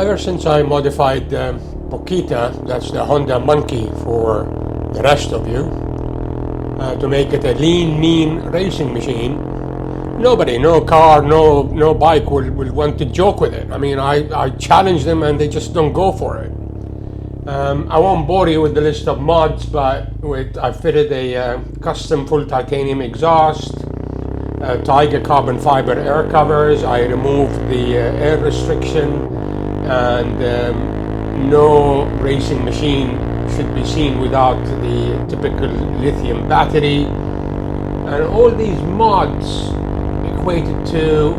ever since I modified the Bugatti, that's the Honda Monkey for the rest of you, to make it a lean, mean racing machine, nobody, no car, no bike will want to joke with it. I mean, I challenge them and they just don't go for it. I won't bore you with the list of mods, but I fitted a custom full titanium exhaust, Tiger carbon fiber air covers. I removed the air restriction, and no racing machine should be seen without the typical lithium battery. And all these mods equated to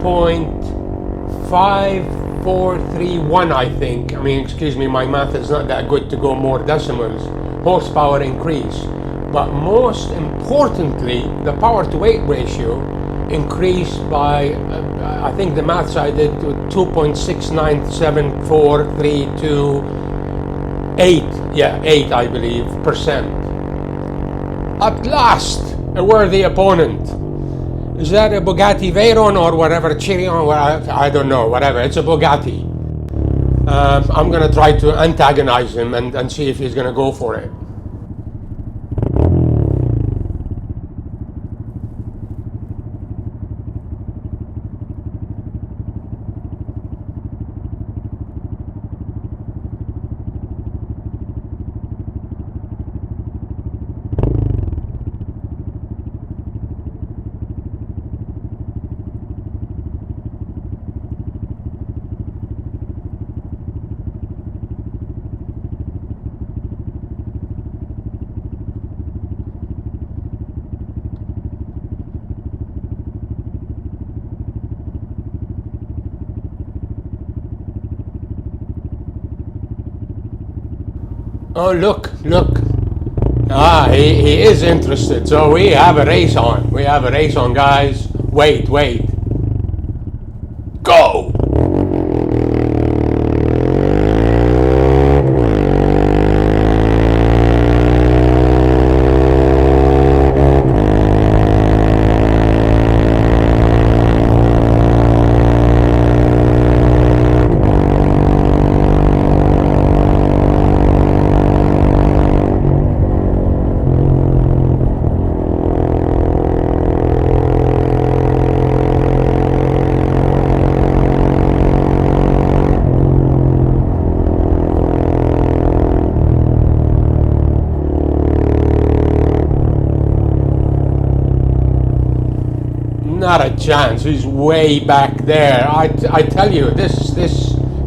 0.5431, I think. I mean, excuse me, my math is not that good to go more decimals. Horsepower increase. But most importantly, the power to weight ratio increased by, I think the maths I did, to 2.697432, 8 I believe, percent. At last, a worthy opponent. Is that a Bugatti Veyron or whatever, Chiron, I don't know, whatever, it's a Bugatti. I'm gonna try to antagonize him and see if he's gonna go for it. Oh, look. He is interested. So we have a race on. Guys. Wait. Go! Not a chance. He's way back there. I tell you, this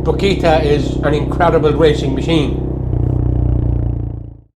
Bugatti is an incredible racing machine.